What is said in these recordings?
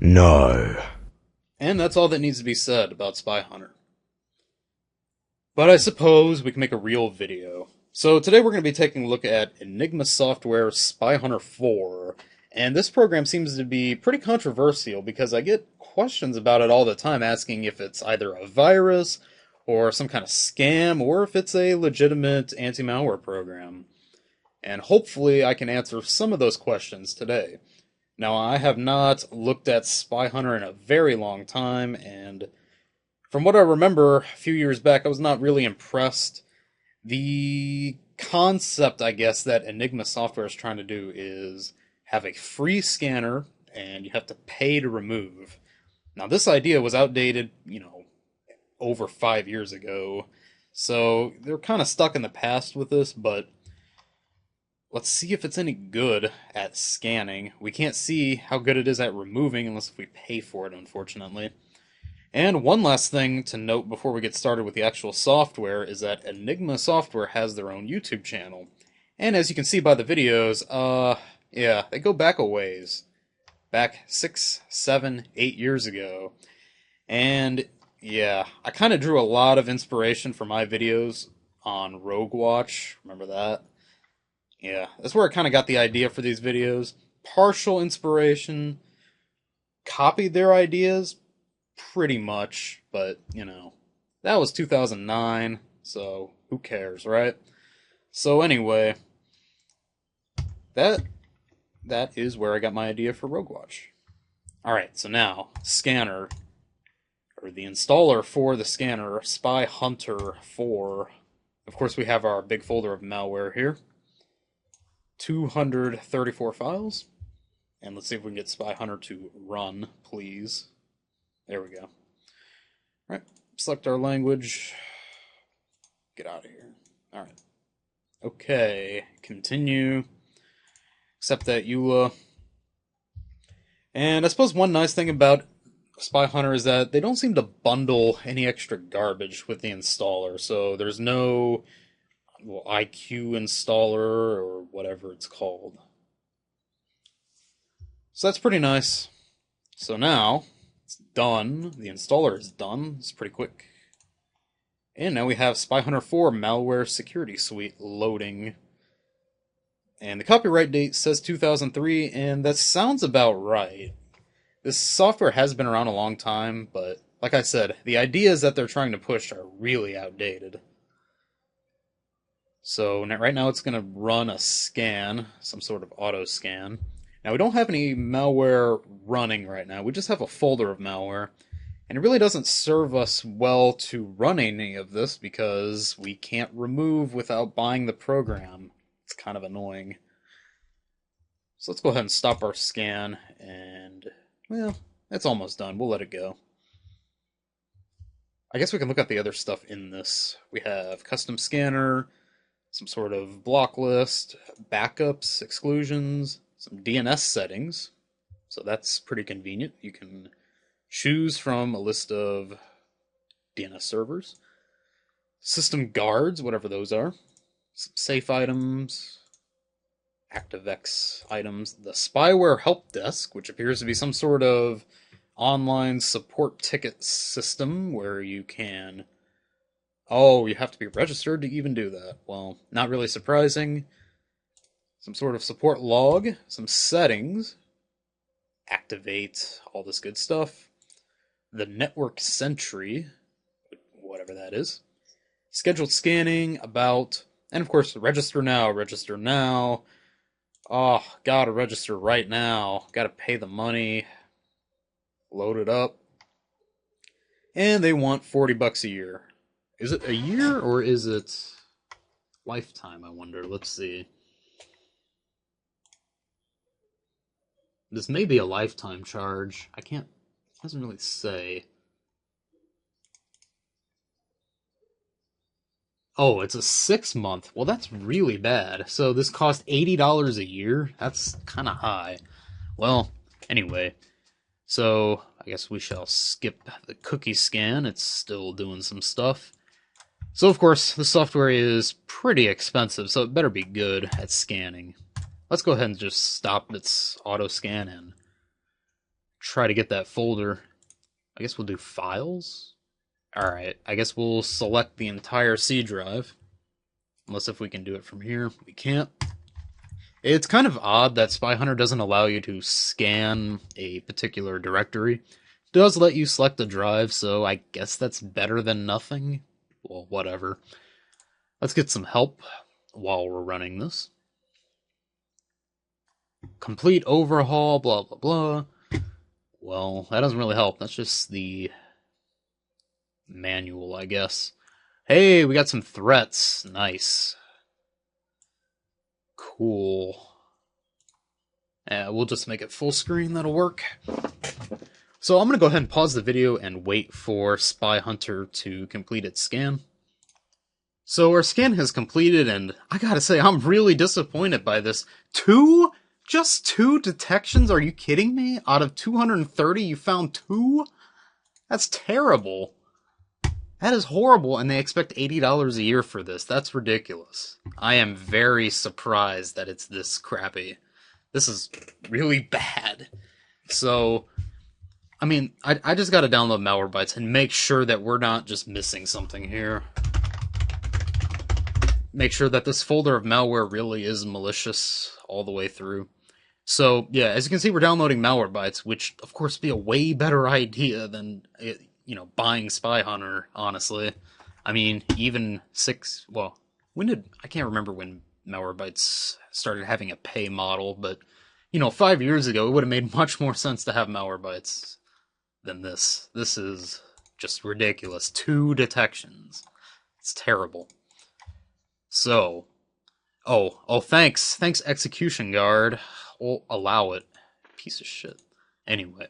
No. And that's all that needs to be said about SpyHunter. But I suppose we can make a real video. So today we're going to be taking a look at Enigma Software's SpyHunter 4. And this program seems to be pretty controversial because I get questions about it all the time asking if it's either a virus or some kind of scam or if it's a legitimate anti-malware program. And hopefully I can answer some of those questions today. Now, I have not looked at SpyHunter in a very long time, and from what I remember a few years back, I was not really impressed. The concept, I guess, that Enigma Software is trying to do is have a free scanner, and you have to pay to remove. Now, this idea was outdated, over 5 years ago, so they're kind of stuck in the past with this, but let's see if it's any good at scanning. We can't see how good it is at removing unless if we pay for it, unfortunately. And one last thing to note before we get started with the actual software is that Enigma Software has their own YouTube channel. And as you can see by the videos, yeah, they go back a ways. Back 6, 7, 8 years ago. And yeah, I kind of drew a lot of inspiration for my videos on Rogue Watch. Remember that? Yeah, that's where I kind of got the idea for these videos. Partial inspiration, copied their ideas, pretty much, but, that was 2009, so who cares, right? So anyway, that that is where I got my idea for Rogue Watch. Alright, so now, scanner, or the installer for the scanner, SpyHunter 4. Of course, we have our big folder of malware here. 234 files. And let's see if we can get SpyHunter to run, please. There we go. Alright, select our language. Get out of here. Alright. Okay, continue. Accept that EULA. And I suppose one nice thing about SpyHunter is that they don't seem to bundle any extra garbage with the installer. So there's no IQ installer or whatever it's called. So that's pretty nice. So now it's done. The installer is done. It's pretty quick. And now we have SpyHunter 4 Malware Security Suite loading. And the copyright date says 2003, and that sounds about right. This software has been around a long time, but like I said, the ideas that they're trying to push are really outdated. So right now it's going to run a scan, some sort of auto scan. Now we don't have any malware running right now, we just have a folder of malware. And it really doesn't serve us well to run any of this because we can't remove without buying the program. It's kind of annoying. So let's go ahead and stop our scan and, well, it's almost done. We'll let it go. I guess we can look at the other stuff in this. We have custom scanner, some sort of block list, backups, exclusions, some DNS settings. So that's pretty convenient. You can choose from a list of DNS servers, system guards, whatever those are, some safe items, ActiveX items, the spyware help desk, which appears to be some sort of online support ticket system where you can... Oh, you have to be registered to even do that. Well, not really surprising. Some sort of support log, some settings, activate, all this good stuff. The network sentry, whatever that is. Scheduled scanning, about, and of course, register now, register now. Oh, gotta register right now. Gotta pay the money. Load it up. And they want $40 a year. Is it a year or is it lifetime, I wonder? Let's see. This may be a lifetime charge. I can't, it doesn't really say. Oh, it's a 6 month. Well, that's really bad. So this cost $80 a year? That's kind of high. Well, anyway. So I guess we shall skip the cookie scan. It's still doing some stuff. So of course, the software is pretty expensive, so it better be good at scanning. Let's go ahead and just stop its auto scan and try to get that folder. I guess we'll do files. Alright, I guess we'll select the entire C drive. Unless if we can do it from here. We can't. It's kind of odd that SpyHunter doesn't allow you to scan a particular directory. It does let you select a drive, so I guess that's better than nothing. Well, whatever. Let's get some help while we're running this. Complete overhaul, blah, blah, blah. Well, that doesn't really help. That's just the manual, I guess. Hey, we got some threats. Nice. Cool. We'll just make it full screen. That'll work. So I'm going to go ahead and pause the video and wait for SpyHunter to complete its scan. So our scan has completed, and I gotta say, I'm really disappointed by this. Just two detections? Are you kidding me? Out of 230, you found 2? That's terrible. That is horrible, and they expect $80 a year for this. That's ridiculous. I am very surprised that it's this crappy. This is really bad. So, I mean, I just gotta download Malwarebytes and make sure that we're not just missing something here. Make sure that this folder of malware really is malicious all the way through. So, yeah, as you can see, we're downloading Malwarebytes, which, of course, would be a way better idea than buying SpyHunter, honestly. I mean, even I can't remember when Malwarebytes started having a pay model, but, 5 years ago, it would have made much more sense to have Malwarebytes than this. This is just ridiculous. 2 detections. It's terrible. So, thanks. Thanks, Execution Guard. We'll allow it. Piece of shit. Anyway.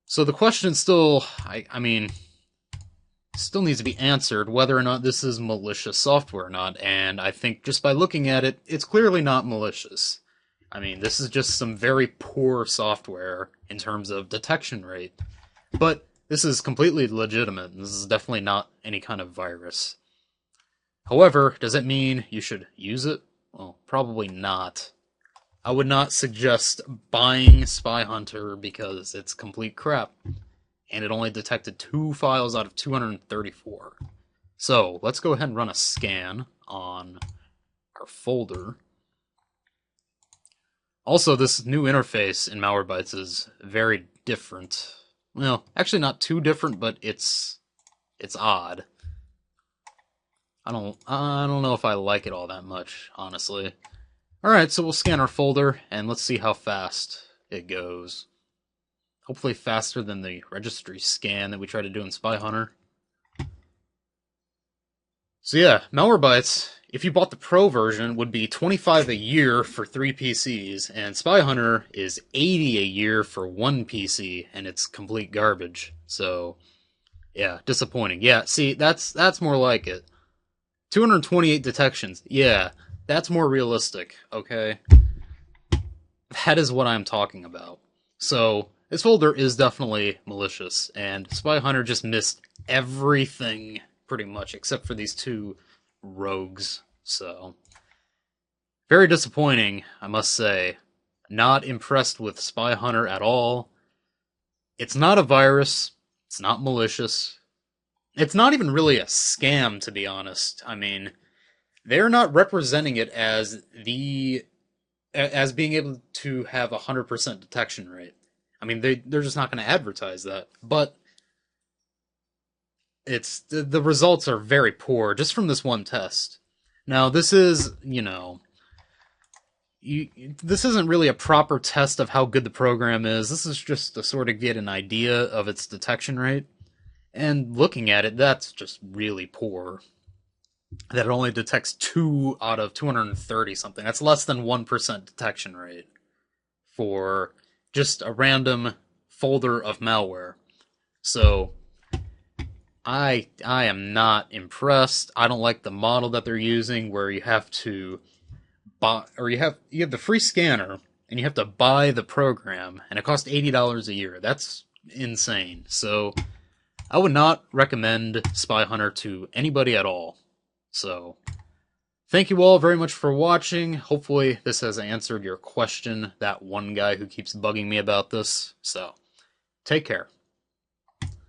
So the question still, still needs to be answered whether or not this is malicious software or not, and I think just by looking at it, it's clearly not malicious. I mean, this is just some very poor software in terms of detection rate. But this is completely legitimate. This is definitely not any kind of virus. However, does it mean you should use it? Well, probably not. I would not suggest buying SpyHunter because it's complete crap. And it only detected 2 files out of 234. So, let's go ahead and run a scan on our folder. Also, this new interface in Malwarebytes is very different. Well, actually not too different, but it's odd. I don't know if I like it all that much, honestly. Alright, so we'll scan our folder, and let's see how fast it goes. Hopefully faster than the registry scan that we tried to do in SpyHunter. So yeah, Malwarebytes, if you bought the Pro version, would be $25 a year for 3 PCs, and SpyHunter is $80 a year for 1 PC, and it's complete garbage. So, yeah, disappointing. Yeah, see, that's more like it. 228 detections. Yeah, that's more realistic, okay? That is what I'm talking about. So, this folder is definitely malicious, and SpyHunter just missed everything, pretty much, except for these 2 rogues. So, very disappointing, I must say. Not impressed with SpyHunter at all. It's not a virus. It's not malicious. It's not even really a scam, to be honest. I mean, they're not representing it as being able to have 100% detection rate. I mean, they're just not going to advertise that. But the results are very poor, just from this one test. Now, this is, this isn't really a proper test of how good the program is. This is just to sort of get an idea of its detection rate. And looking at it, that's just really poor. That it only detects 2 out of 230 something. That's less than 1% detection rate for just a random folder of malware. So, I am not impressed. I don't like the model that they're using, where you have to buy, or you have the free scanner, and you have to buy the program, and it costs $80 a year. That's insane. So, I would not recommend SpyHunter to anybody at all. So, Thank you all very much for watching. Hopefully this has answered your question, that one guy who keeps bugging me about this. So, take care.